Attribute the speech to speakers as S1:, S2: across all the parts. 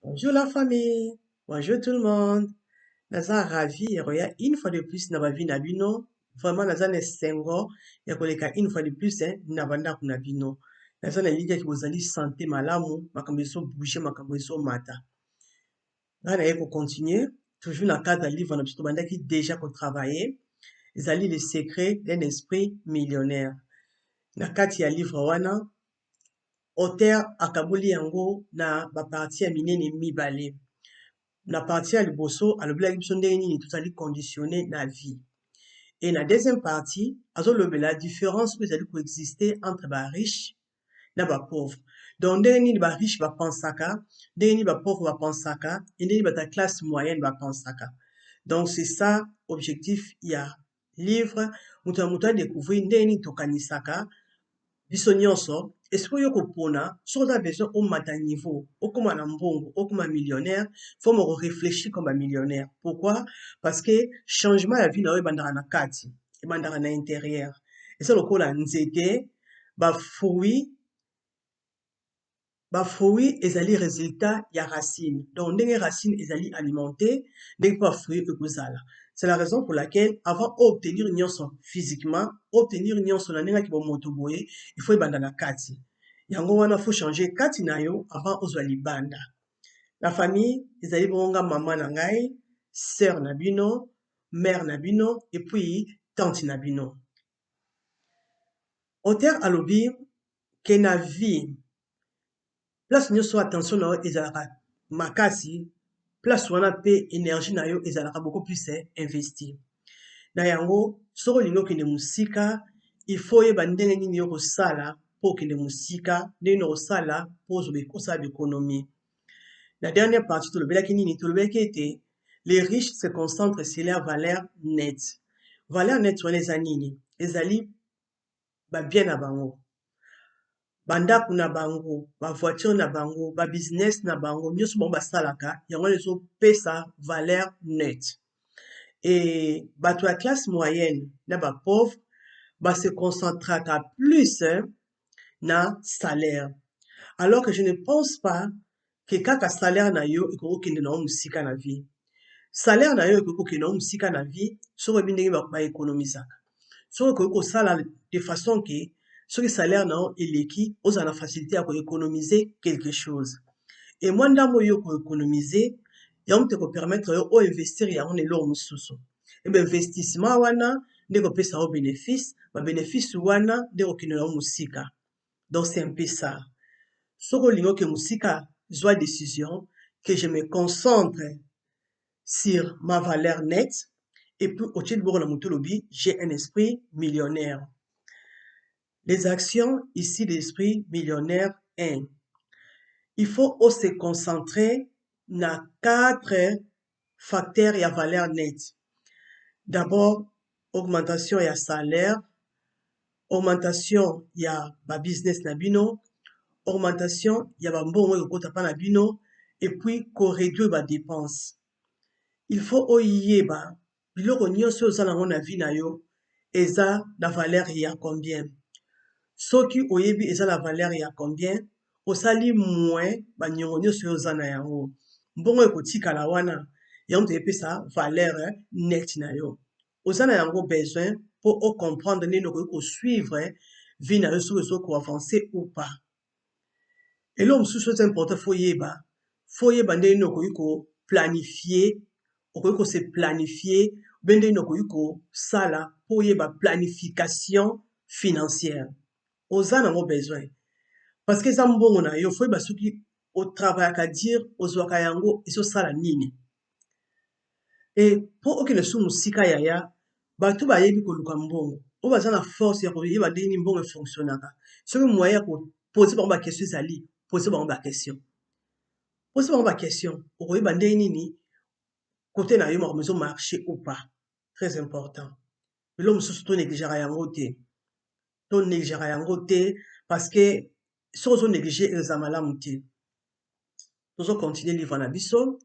S1: Bonjour la famille, bonjour tout le monde. Naza ravi et roya une fois de plus na bavi na bino. Vraiment naza ne sengo ya koleka une fois de plus na banda kuna bino. Naza na liga ki bozali santé malamu makambo eso bouger makambo eso mata. Là na yeko continuer toujours na cadre livre na biso banda ki déjà ko travailler. Ezali les secrets d'un esprit millionnaire. Na kati ya livre wana auteur akaboli yango na baparti ya minene mibale. Na partie ya liboso alobelaki biso ndenge nini tozali conditionné na vie. Et na deuxième partie azolobela différence oyo ezali koexiste entre bariche na bapauvre. Donc ndenge nini bariche bapensaka, ndenge nini bapauvre bapensaka, et ndenge nini bata classe moyenne bapensaka. Donc c'est ça objectif ya livre moto ya moto adécouvrir ndenge nini tokanisaka biso nyonso esiko yo kopona soki oza besoin omata niveau okoma na mbongo okoma millionnaire faut moko réfléchir comme un millionnaire. Pourquoi? Parce que changement ya vie na yo ebandaka na kati ebandaka na intérieur eza lokola nzete bafruit ezali résultat ya racine. Donc ndenge racine ezali alimenté ndenge mpe bafruit ekozala. C'est la raison pour laquelle, avant d'obtenir nyonso physiquement, obtenir nyonso na ndenge ki moto boye, il faut ebanda na kati. Yango wana faut changer kati na yo avant ozwa libanda. La famille, ezali bonga maman na ngai, sœur na bino, mère na bino, et puis tante na bino. Auteur alobi ke na vie, place nyonso attention na yo ezalaka makasi, place wana pe énergie na yo ezalaka beaucoup plus investi. Na yango soko olingi okende mosika il faut yeba ndenge nini yo kosala mpo okende mosika ndenge nini okosala mpo osala béconomie. La dernière partie tolobelaki nini tolobelaki ete les riches se concentrent sur leur valeur nette. Valeur nette wana eza nini ezali babien na bango bandako na bango bavoiture na bango babusiness na bango nyonso bango basalaka yango wana ezopesa valeur nette. Et bato ya classe moyenne na bapauvre se concentraka plus na salaire. Alors que je ne pense pas que kaka salaire na yo ekokokende na yo mosika na vie. Salaire na yo ekokokende na yo mosika na vie soki oyebi ndenge baéconomisaka. Soki okoki kosala de façon ke soki salaire na yo eleki ozala na facilité ya koéconomiser quelque chose. Et mwa ndambo yo koéconomiser yango te kopermettre yo oinvestir yango na eloko mosusu. Ebe investissement wana nde kopesa yo bénéfice, bénéfice wana nde kokende na yo mosika. Donc c'est un peu ça. Soki olingi oke mosika zwa décision que je me concentre sur ma valeur nette et puis otie liboko na moto lobi j'ai un esprit millionnaire. Les actions ici d'esprit millionnaire 1. Il faut se concentrer na 4 facteurs ya valeur nette. D'abord, augmentation ya salaire, augmentation ya ba business na bino, augmentation ya ba mbongo ekota pa na bino, et puis réduire ba dépenses. Il faut oyeba biloko nyonso ozala nango na vie na yo eza na valeur ya combien. Soki oyebi eza la valeur ya combien, osali moins ba nyongo nyonso oza na yango. Mbongo ekotikala wana yango epesa valeur nette na yo. Oza na yango besoin pour comprendre nini okoki kosuivre vie na yo soki ozo koavancer ou pas. Eloko mosusu eza important faut yeba ndenge nini okoki koplanifier, okoki kose planifier, be ndenge nini okoki kosala mpo oyeba planification financière. Oza nango besoin parce que eza mbongo na yo faut yeba soki otravaillaka dire ozwaka yango ezosala nini. Et mpo okende su mosika yaya bato bayebi koluka mbongo oyo baza na force ya koyeba ndenge nini mbongo efonctionnaka. Soki moyen ya kopose bango bakestion ezali pose bango bakestion, pose bango bakestion okoyeba ndenge nini kote na yo makambo ezomarche ou pas. Très important. Biloko mosusu tonégligera yango te, tonégligera yango te parce que soki ozonéglige eza malamu te. Tozocontinue livre na biso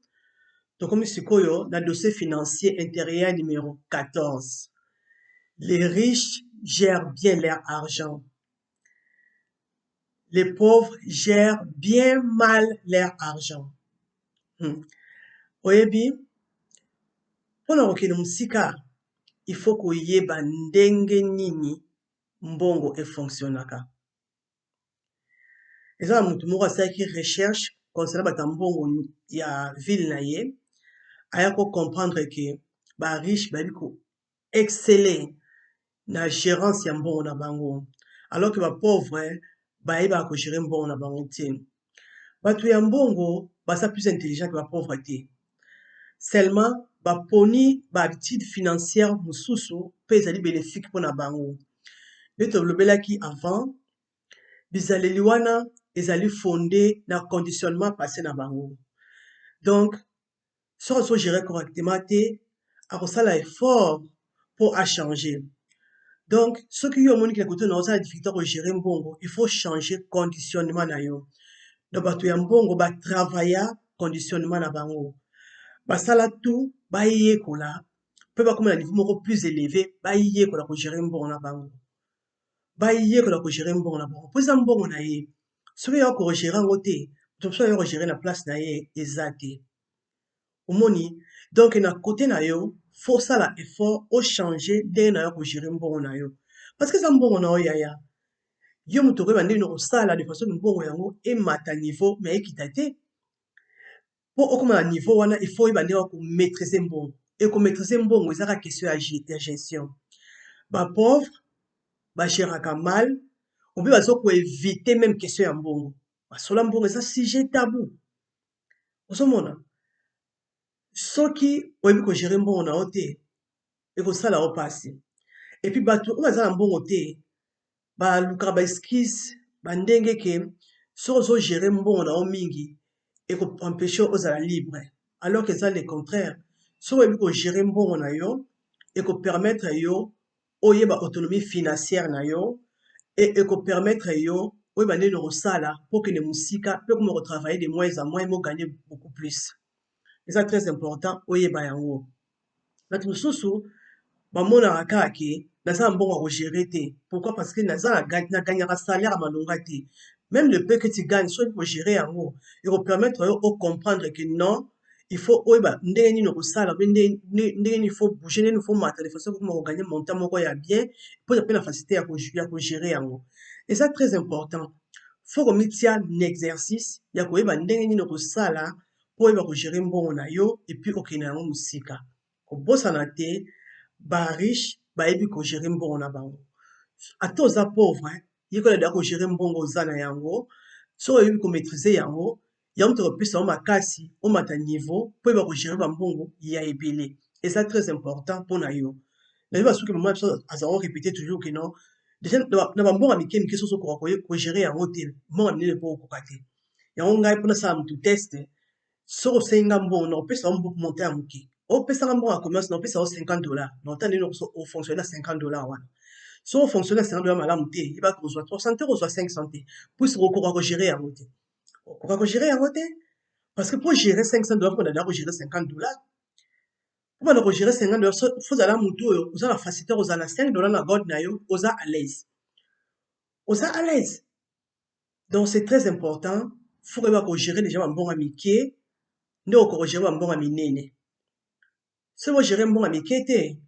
S1: tokomi sikoyo na dossier financier intérieur numéro 14. Les riches gèrent bien leur argent. Les pauvres gèrent bien mal leur argent. oyebi mpona kokende mosika il faut koyeba ndenge nini mbongo efonctionnaka. eza na motu moko asalaki recherche concernant bato ya mbongo ya ville na ye aya comprendre ke bariche bayebi koexcele na gérance ya mbongo na bango alors que bapauvre bayebaka kogere mbongo na bango te. bato ya mbongo baza plus intelligent ke bapauvre te, seulement baponi bahabitude financière mosusu mpe ezali bénéfique mpona bango. nde tolobelaki avant bizaleli wana ezali fondé na conditionnement passé na bango. donc soki ozogere correctement te akosala effort mpo achanger. donc soki yo omoniki na kote na ozala difficulté kogere mbongo il faut changer conditionnement na yo. donc bato ya mbongo batravailla conditionnement na bango, basala tout bayekola mpe bakoma na niveau moko plus élevé bayekola kogere mbongo na bango, bayekola kogere mbongo na bango mpo eza mbongo na ye. soki ya kogere yango te moto mosusu ya kogere na place na ye eza te, omoni. donc na kote na yo fosala effort ochange ndenge na yo kogere mbongo na yo parce que eza mbongo na yo yaya yo moto koyeba ndenge okosala de façon mbongo yango emata niveau me ekita te. mpo okoma na niveau wana il faut oyeba ndenge okomaîtrise mbongo. ekomaîtrise mbongo ezaka question ya gestion. bapauvre bagéraka mal obe baza koevite même question ya mbongo, basola mbongo eza sujet tabou. ozomona soki oyebi kogere mbongo na yo te ekosala yo mpasi. epuis bato oyo baza na mbongo te balukaka baeskise bandenge ke soki ozogere mbongo na yo mingi ekoempêche ozala libre, alors que eza le contraire. soki oyebi kogere mbongo na yo ekopermettre yo oyeba autonomie financière na yo e ekopermettre yo oyeba ndenge okosala mpo kende mosika mpe koma kotravaille de moins en moins moganye beaucoup plus. eza très important oyeba yango. bato mosusu bamonaka kaka ke naza na mbongo ya kogere te. pourquoi? parce que naganyaka salaire ya malonga te. même le peu que tu gagnes soki kogere yango ekopermettre yo ocomprendre que non il faut oyeba ndenge nini okosala mpe ndenge nini faut bouger, ndenge nini faut mata de façon koma koganye montant moko ya bien mpo mpe na facilité ya kogere yango. eza très important. faut komitia na exercice ya koyeba ndenge nini okosala mpo oyeba kogere mbongo na yo epuis okende yango mosika. kobosana te bariche bayebi kogere mbongo na bango. ata oza pauvre yekola deya kogere mbongo oza na yango soki oyebi komaîtrise yango yango moto kopesa yo makasi omata niveau mpo oyeba kogere bambongo ya ebele. eza très important mpona yo. nayebi soki mama biso azalaka répété toujours ke non déjà na bambongo ya mike mike soki okoka kogere yango te mbongo ya minene mpo okoka te. yango ngai mpona sala motu teste soki osenga mbongo na kopesa yo montant ya moke opesaka mbongo ya commerce na opesa yo $50 na ota ndenge ofonctionne na $50 wana. so ofonctionne na $50 malamu te yebaka kozwa 300 te kozwa 500 te puisque okoka kogere yango te. okoka kogere yango te parce que pour gérer $500 mpo na kogere $50 mpo bana kogere $50 fozala motu oyo oza na facilité kozala na $5 na god na yo oza à l'aise, oza à l'aise. donc c'est très important. faut koyeba kogere déjà bambongo ya mike nde okokogere bambongo ya minene. soki ogere mbongo ya mike te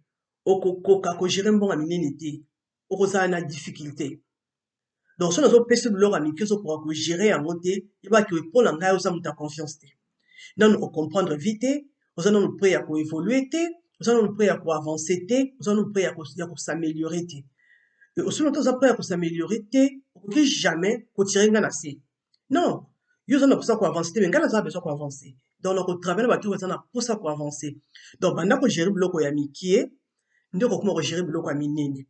S1: okokoka kogere mbongo ya minene te, okozala na difficulté. donc soki nazopesa biloko ya mike ozokoka kogere yango te yebaki mpona ngai oza moto ya confiance te, nanu ocomprendre vite te, oza nanu prêt ya koévolue te, oza nanu prêt ya koavance te, oza nanu prêt ya kosaméliorer te. osoki noto oza prêt ya kosaméliorer te okoki jamais kotire ngai na se. non, yo oza na mposa koavance te me ngai naza na besoin koavance. donc na kotravaille bato oyo baza na mposa koavance. donc banda kogere biloko ya mikie nde okokoma kogere biloko ya minene.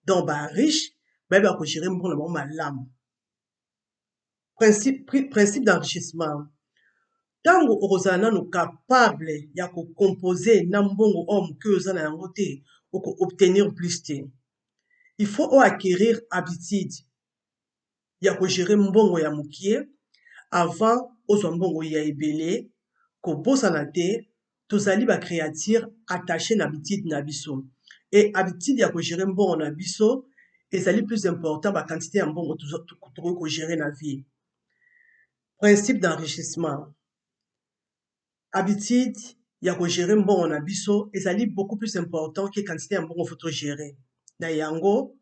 S1: donc bariche bayebaka kogere mbongo na bango malamu. principe d'enrichissement. ntango okozala nano capable ya kocompose na mbongo oyo moke oza na yango te oko-obtenir plus te. il faut oacquérir habitude ya kogere mbongo ya mokie avant ozwa mbongo ya ebele. kobosana te tozali bacréature attaché na habitude na biso et habitude ya kogere mbongo na biso ezali plus important baqantité ya mbongo tokoki kogere na vie. principe d'enrichissement. habitude ya kogérer mbongo na biso ezali beaucoup plus important que quantité ya mbongo faut togérer. Na yango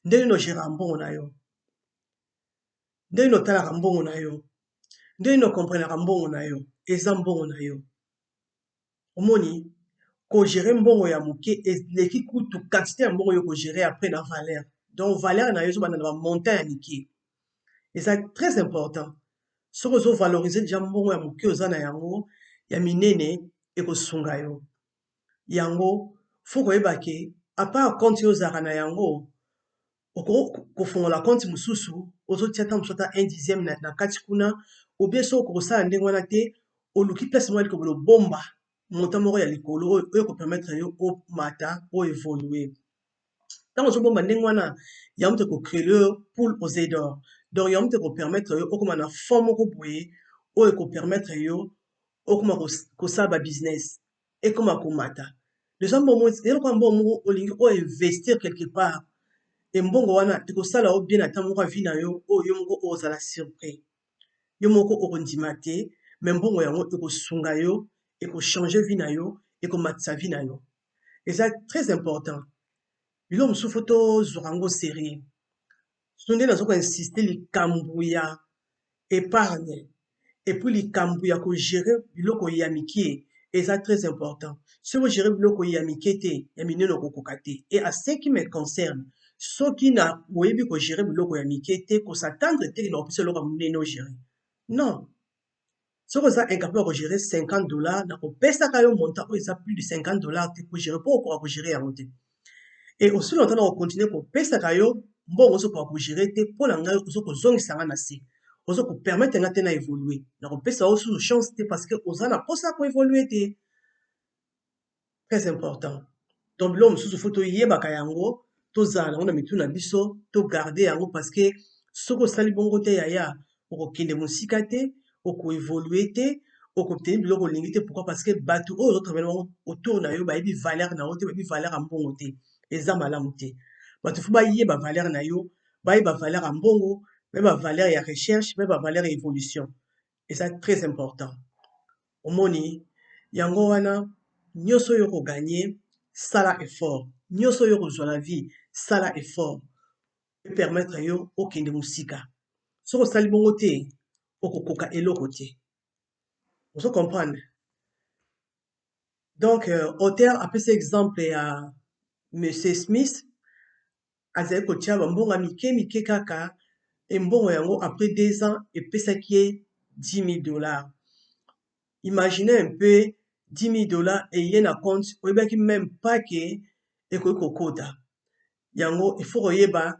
S1: ndenge no gérera mbongo na yo, ndenge no talaka mbongo na yo, ndenge no comprenaka mbongo na yo, eza mbongo na yo. Omoni kogérer mbongo ya moke eleki kutu quantité ya mbongo yo kogérer après na valeur. Donc valeur na yo ezobanda na bamontant ya mike. Eza très important. Soki ozovalorize déjà mbongo ya moke oza na yango ya minene ekosunga yo. Yango faut koyeba ke apart compte yo ozalaka na yango kofongola compte mosusu ozotia ta mosusu ata 1/10 na kati kuna ou bien soki okosala ndenge wana te oluki place moko likolo lobomba montant moko ya likolo oyo kopermettre yo omata oévolue. Ntango ozobomba ndenge wana yango te kocréer yo poule aux œufs d'or. Donc yango te kopermettre yo okoma na fond moko boye oyo ekopermettre yo okoma kosala babusiness ekoma komata. Déjà mbongo eloko ya mbongo moko olingi oinvestir quelque part embongo wana ekosala yo bien ata moko avi na yo oyo yo moko ozala surpris. Yo moko okondima te mais mbongo yango ekosunga yo ekochange vie na yo ekomatisa vie na yo. Eza très important. Biloko mosusu fo tozwaka yango sérieux. So nde nazoko insiste likambo ya épargne et puis likambo ya kogérer biloko ya mike eza très important. Soki ogérer biloko ya mike te ya minene okokoka te. Et à ce qui me concerne, soki na oyebi kogérer biloko ya mike te kosatendre te na kopesa eloko ya monene ogérer. Non. Soki oza incapable ya kogérer $50 na kopesaka yo montant oyo eza plus de $50 te kogérer mpo okoka kogérer yango te. Et aussi longtemps na kocontinue kopesaka yo mbongo ozokoka kogérer te mpo na ngai ozokozongisa nga na se. Ozokopermettre nga te na évoluer. Na kopesa yo susu chance te parce que oza na posa ya koévoluer te. Très important. Donc biloko mosusu fo toyebaka yango tozala nango na mitu na biso togarde yango parce que soki osali bongo te yaya okokende mosika te okoévolue te okobtenir biloko olingi te. Pourquoi? Parce que bato oyo ozotravaille bango autour na yo bayebi valeur na yo te bayebi valeur ya mbongo te. Eza malamu te. Bato fo bayeba valeur na yo bayeba valeur ya mbongo bayeba valeur ya recherche bayeba valeur ya évolution. Eza très important. Omoni yango wana nyonso oyo okoganye sala effort. Nyonso oyo okozwa na vie sala effort epermettre yo okende mosika. Soki osali bongo te okokoka eloko te. Ozo comprendre? Donc auteur apesi exemple ya Monsieur Smith azali kotia bambongo ya mike mike kaka embongo yango après 2 ans epesaki ye $10,000. Imaginez un peu $10,000 eye na compte oyebaki même pas ke ekoki kokota. Yango il faut koyeba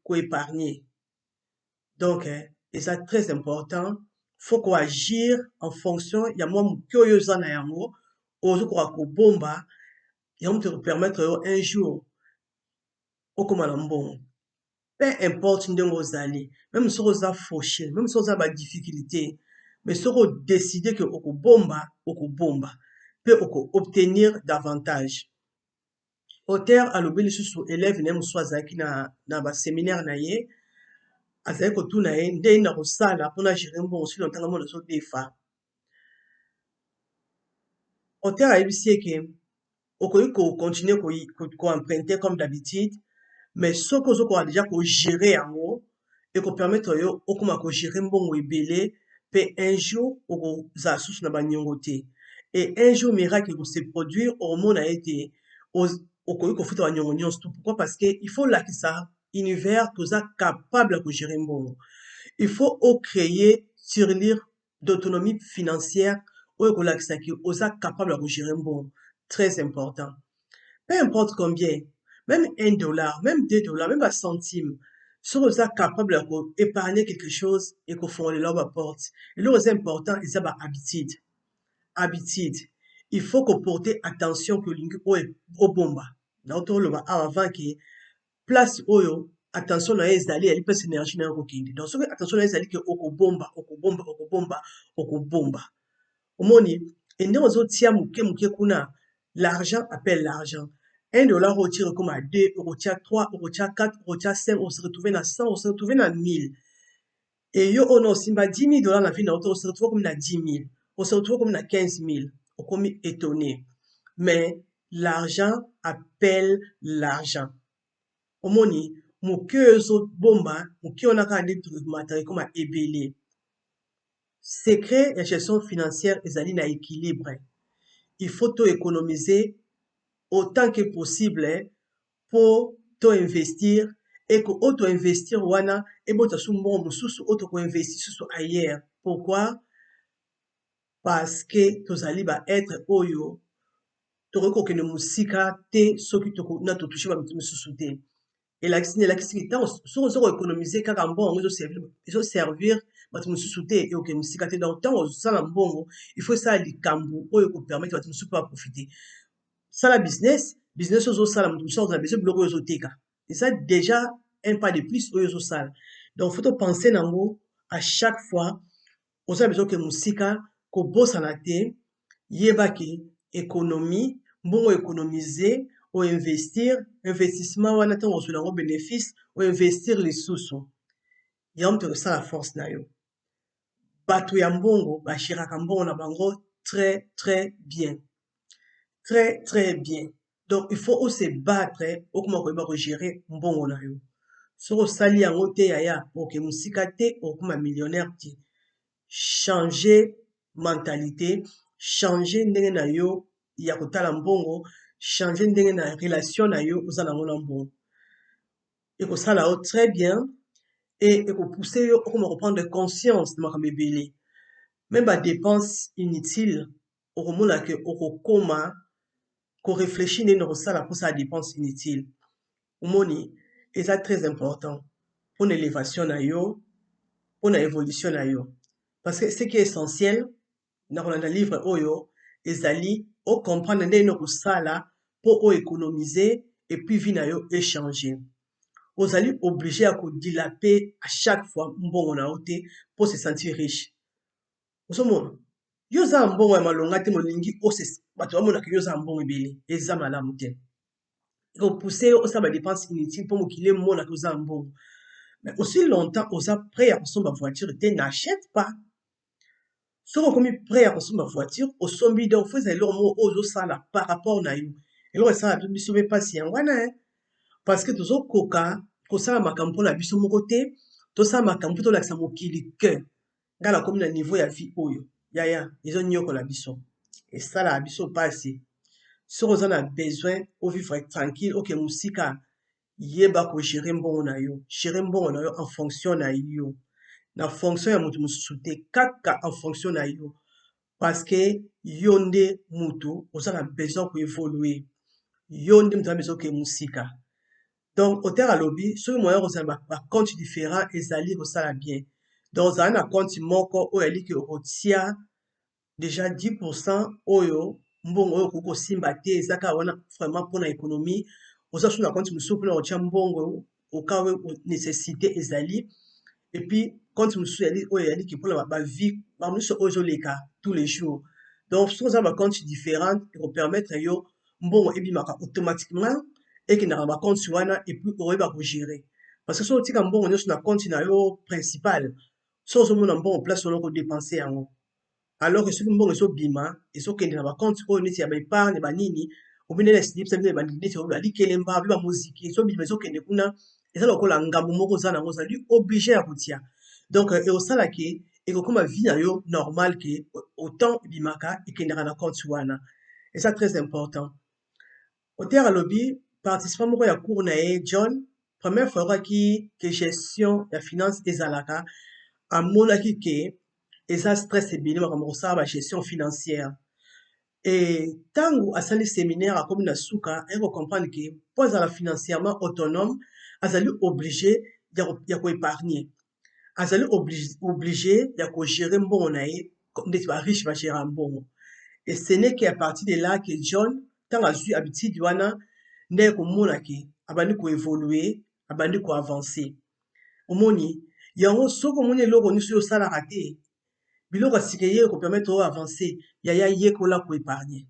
S1: koépargner. Donc eza très important. Faut koagir en fonction ya mwa moke oyo oza na yango ozokoka kobomba yango te kopermettre yo un jour okoma na mbongo. Peu importe ndenge ozali, même soki oza fauché, même soki oza badifficulté, mais soki odécide ke okobomba okobomba mpe oko-obtenir davantage. Auteur alobi lisusu élève na ye mosusu azalaki na baséminaire na ye azali kotuna ye ndenge na kosala mpona gérer mbongo soki lontanga mona ozodefa. Auteur ayebisi ye ke okoki kocontinue koemprunter comme d'habitude mais soki ozokoka déjà kogérer yango ekopermettre yo okoma kogérer mbongo ebele mpe un jour okozala susu na baniongo te. Et un jour miracle ekose produire omona ye te okoki kofuta baniongo nyonso to. Pourquoi? Parce que il faut lakisa univers toza capable ya kogérer mbongo. Il faut ocréer surlire d'autonomie financière oyo kolakisa ki oza capable ya kogérer mbongo. Très important. Peu importe combien, même $1, même $2, même un centime, soki oza capable ya koépargner quelque chose ekofongolela yo baporte. Eloko eza important eza bahabitude. Habitude. Il faut koporter attention ke olingi oyo obomba. Nao toloba awa avant ke place oyo attention na yo ezali yali place énergie na yo kokende. Donc soki attention na yo ezali ke okobomba okobomba okobomba okobomba. Omoni endenge ozotia moke moke kuna l'argent appelle l'argent. $1 retire comme à 2, retire 3, retire 4, retire 5, on se retrouve à 100, on se retrouve à 1000. Et yo, on a aussi $10,000 na vie, on se retrouve comme à 10 000. on se retrouve comme à 15 000, on comme étonné. Mais l'argent appelle l'argent. Omoni, moke ozo bomba, moke on a quand des trucs matériels comme à ébélé. Secret et gestion financière ezali na équilibre. Il faut tout économiser autant que possible pour tout investir et que auto investir wana et bota sous mon sous auto ko investir sous ailleurs. Pourquoi? Parce que tozali ba être oyo toko ke ne musika te soki toko na to toucher ba mususu te. Et la kisiki tant so économiser kaka mbongo ezo servir batu mususu te et oke musika te donc tant osala mbongo il faut ça likambo oyo ko permettre batu mususu pas profiter. Sala business ozo sala mutu mususu na besoin biloko ozo teka. Et ça déjà un pas de plus oyo ozo sala. Donc faut penser nango à chaque fois ozo besoin que musika ko bosana te yebaki économie mbongo économiser ou investir investissement wana ntango ozwela yango bénéfice ou investir lisusu yango mpe kosala force na yo bato ya mbongo bashiraka mbongo na bango très très bien très très bien donc il faut se battre okoma koyeba kogérer mbongo na yo soki osali yango te yaya oke mosika te okoma millionnaire te changer mentalité changer ndenge na yo ya kotala mbongo changer ndenge na relation na yo oza nango na mbongo ekosala yo très bien et ekopousser yo okoma koprendre conscience na makambo ebele même badépense inutile okomona ke okokoma korefléchir ndenge na kosala mposala dépense inutile omoni eza très important mpona élévation na yo mpona évolution na yo parce que ce qui est essentiel na kolanda livre oyo ezali ocomprendre ndenge na kosala mpo oéconomiser et puis vie na yo échanger ozali obligé ya kodilaper à chaque fois mbongo na yo te mpo se sentir riche ozomona yo oza na mbongo ya malonga te molingi bato bamonaka yo oza na mbongo ebele eza malamu te ekopousse yo osala badépense inutile mpo mokili emonaka oza na mbongo mais aussi longtemps oza prêt ya kosomba voiture te n'achète pas soki okomi prêt ya kosomba voiture osombi donc fo ezala eloko moko oyo ozosala par rapport na yo eloko esala biso mpe mpasi yango wana parce que tozokoka kosala makambo mpona biso moko te tosala makambo mpo tolakisa mokili ke ngai nakomi na niveau ya vie oyo yaya ezonyokola biso esalaka biso mpasi soki oza na besoin ovivre tranquille oke mosika yeba kogere mbongo na yo gere mbongo na yo en fonction na yo na fonction ya motu mosusu te kaka en fonction na yo parce que yo nde motu oza na besoin koévolue yo nde motu aza besoin oke mosika donc auteur alobi soki moyen kozala bacompte différent ezali kosala bien donc ozala na compte moko oyo aliki okotia déjà 10% oyo mbongo oyo okoki kosimba te eza kaka wana vraiment mpona économie oza so na compte mosusu mpona kotia mbongo oka oyo nécessité ezali et puis compte mosusu oyo eyaliki mpona bavie bamosusu oyo ezoleka tous les jours donc soki oza na bacompte différente ekopermettre yo mbongo ebimaka automatiquement ekendaka na bacompte wana et puis okoyeba kogérer parce que soki otika mbongo nyonso na compte na yo principal soki ozomona mbongo place wana okodepense yango alors que soki mbongo ezobima ezokende na bacompte oyo neti ya baépargne banini obinene esilipisa bino ebandiki neti alikelemba bino bamoziki ezobima ezokende kuna eza lokola ngambo moko oza nango ozali obligé ya kotia donc ekosalaki ekokoma vie na yo normal ke autant ebimaka ekendaka na compte wana eza très important auteur alobi participant moko ya cours na ye John première fois oyoki ke gestion ya finance ezalaka amonaki ke eza stress ebele makambo kosala bagestion financière et ntango asali séminaire akomi na suka ayeki kocomprendre ke mpo azala financièrement autonome azali obligé ya koépargne azali obligé ya kogere mbongo na ye ndeti bariche bagera mbongo et ce n'est qu'à partir de là que John ntango azwi habitude wana nde komona ke abandi koévolue abandi koavance omoni yango soki omoni eloko nyonso oyo osalaka te biloko ya sika ye ekopermettre oyo avance yaya yekola koépargne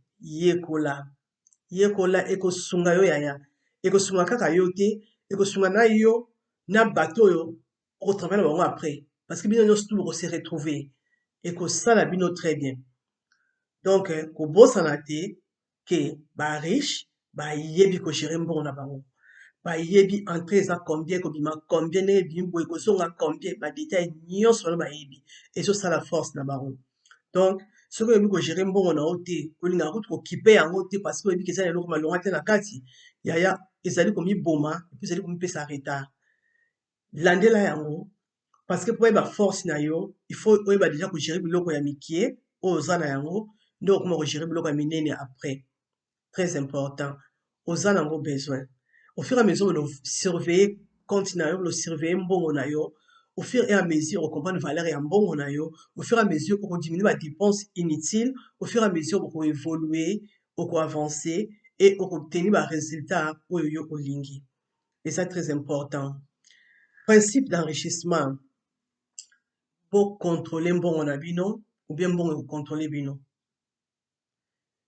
S1: yekola ekosunga yo yaya ekosunga kaka yo te ekosunga na yo na bato oyo okotravaille na bango après parce que bino nyonso tu bokose retrouver ekosala bino très bien Donc, kobosana te ke ba riche bayebi kogere mbongo na bango, bayebi entrée eza combien, kobima combien, ndenge ebimi boye kozonga combien, badetail nyonso wana bayebi, ezosala force na bango. Donc, soki oyebi kogere mbongo na yo te, kolingaka kutu kokipe yango te parce que oyebi ke eza na eloko malonga te na kati, yaya ezali komiboma epuis ezali komipesa retard. Landela yango parce que po oyeba force na yo, il faut oyeba déjà kogere biloko ya mikie oyo oza na yango, nde okoma kogere biloko ya minene après. Très important. Oza nango besoin. Au fur et à mesure de surveiller compte na yo, de surveiller mbongo na yo, au fur et à mesure, on comprend valeur ya mbongo na yo, au fur et à mesure, on diminue la dépense inutile, au fur et à mesure, on évoluer, on avancer et on obtenir les résultats oyo olingi. Et ça très important. Principe d'enrichissement pour contrôler mbongo na bino ou bien mbongo contrôler bino.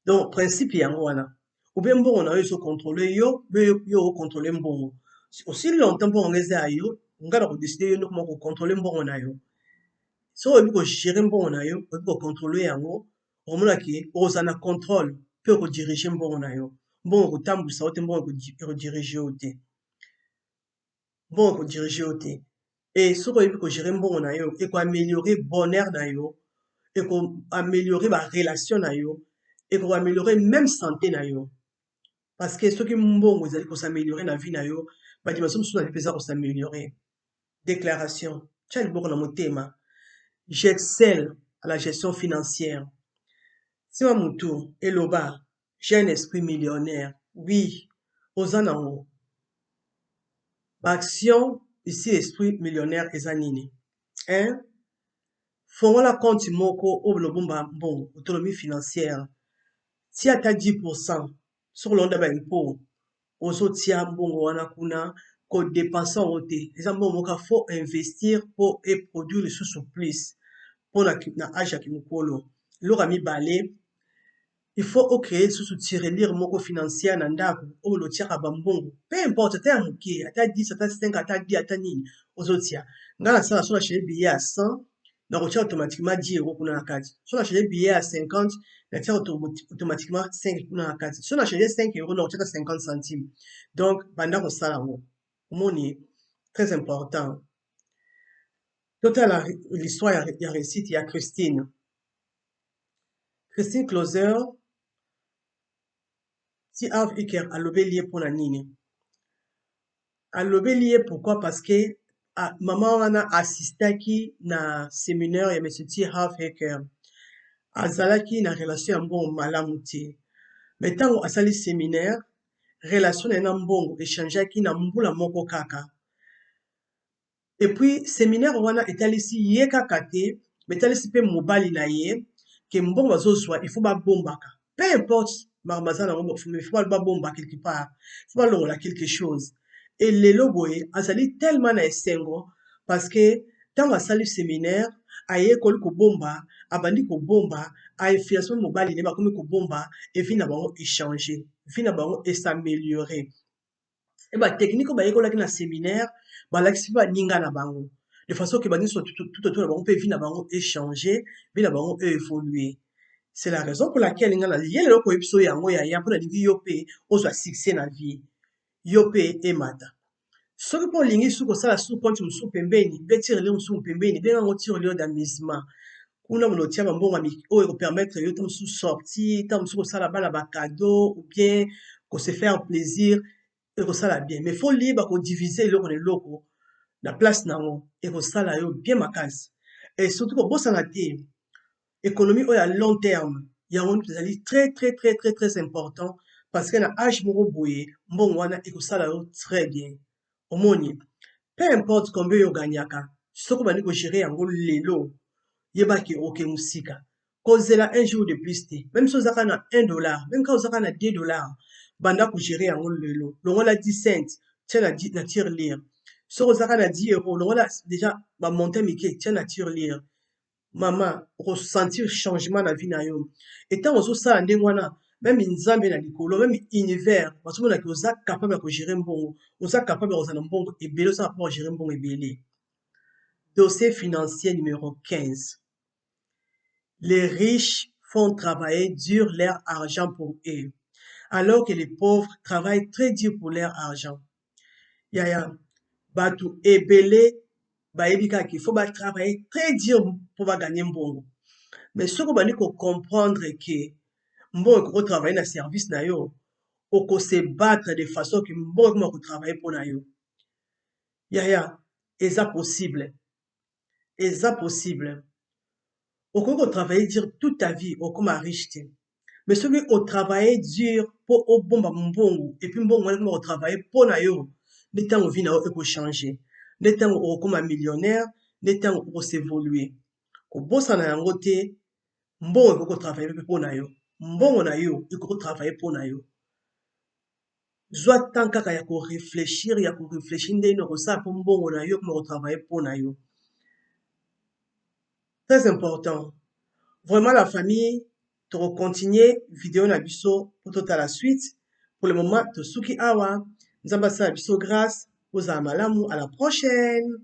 S1: Donc principe yango wana. Ou bien mbongo na yo so contrôler yo, yo contrôler mbongo. Aussi longtemps mbongo eza yo, ngala ko décider yo ndoko moko contrôler mbongo na yo. So oyebi ko gérer mbongo na yo, oyebi ko contrôler yango, omona ke ozana contrôle pe ko diriger mbongo na yo. Mbongo ko tambwisa ote, mbongo ko diriger ote. Mbongo ko diriger ote. Et so oyebi ko gérer mbongo na yo, et ko améliorer bonheur na yo, et ko améliorer ba relation na yo, et ko améliorer même santé na yo. Parce que ceux qui mbongo ils allaient s'améliorer la vie na yo, ba dimension sous la pesa ko s'améliorer. Déclaration. Tchal boko na motema. J'excelle à la gestion financière. Si wa mutu eloba, j'ai un esprit millionnaire. Oui, ozanango. Action ici esprit millionnaire ezanini. Hein? Fongola compte moko o lobomba mbongo, autonomie financière. Si ata 10% sur l'onde ba impôt, ozotia mbongo wana kuna ko dépenser en te. Eza mbongo moka faut investir pour et produire lisusu plus. Pour na âge ki mukolo. Lora mibale, il faut créer sous tirelire moko financière na ndako o lo tiaka ba mbongo. Peu importe ata ya mukie, ata 10, ata 5, ata 10, ata nini, ozotia. Ngala sala so na chez billet à 100, na ko tia automatiquement 10 euros kuna na kati. So na chez billet à 50, na tia automatiquement 5 kuna na kati. So na chez 5 euros, na ko tia 50 centimes. Donc banda ko sala ngo. Moni très important. Total l'histoire ya réussite ya Christine. Christine Closer, si Harv Eker alobe lié pour la nini. Alobe lié pourquoi? Parce que maman wana assistaki na séminaire ya monsieur T. Harv Eker. Azalaki na relation ya mbongo malamu te. Mais tango asali séminaire, relation na mbongo échangeaki na mbula moko kaka. Et puis séminaire wana etalisi ye kaka te, mais etalisi pe mobali na ye ke mbongo bazozwa il faut ba bombaka. Peu importe marmazana ngo il faut ba bomba quelque part. Il faut ba longola quelque chose. Et lelo boye azali tellement na esengo parce que tango asali séminaire aye koli ko bomba, abandi ko bomba, a influence mobali ne ba komi ko bomba et vie na bango échanger, vie na bango et s'améliorer. Et bah technique ba yekolaki na séminaire balakisi ba ninga na bango de façon que bani soit tout autour na bango pe vie na bango échanger, vie na bango évoluer. C'est la raison pour laquelle nga na lié loko episo yango ya ya mpona lingi yo pe ozwa succès na vie yo pe emata. Soki po lingi su kosala su compte musu pembeni be tirele musu pembeni be ngo tirele d'amusement kuna mono tia mbongo oyo ko permettre yo to musu sortir ta musu kosala bala ba cadeau ou bien ko se faire plaisir et kosala bien. Mais faut libre ko diviser eloko na eloko na place nango et kosala yo bien makasi. Et surtout ko bosana te économie oyo à long terme yango ezali très important parce que na âge moko boye mbongo wana ekosala yo très bien. Omoni, peu importe combien yo gagnaka, soko bandi ko gérer yango lelo yebaki oke musika kozela un jour de plus te, même si ozaka na $1, même quand ozaka na $2, banda ko gérer yango lelo longola 10 cents tia na tirelire. Soko ozaka na 10 euros longola déjà ba monter mike tia na tirelire. Maman ressentir changement na vie na yo. Et tant ozosala ndenge wana même nzambe na likolo, même univers, parce que on oza capable de gérer mbongo, oza capable de kozana mbongo ebele, oza capable de gérer mbongo ebele. Dossier financier numéro 15. Les riches font travailler dur leur argent pour eux, alors que les pauvres travaillent très dur pour leur argent. Yaya, bato ebele bayebi kaka qu'il faut travailler très dur pour gagner mbongo. Mais ce qu'on va dire comprendre que mbongo ko travailler na service na yo, oko se battre de façon que mbongo ko travailler pour na yo. Yaya, eza possible. Eza possible. Oko travailler dur toute ta vie, oko ma riche te. Mais ceux qui ont travaillé dur pour au bon mbongo et puis mbongo on travailler pour na yo, le temps vie na yo eko changer. Le temps oko comme un millionnaire, le temps oko s'évoluer. Ko bossa na yango te, mbongo eko travailler pour na yo. Mbongo na yo eko travailler pour na yo. Zwa tant kaka ya ko réfléchir ndenge oko sa pour mbongo na yo pour travailler pour na yo. Très important. Vraiment la famille, tu continuer vidéo na biso pour toute la suite. Pour le moment, to suki awa, nzamba sa biso grâce, aux malamu, à la prochaine.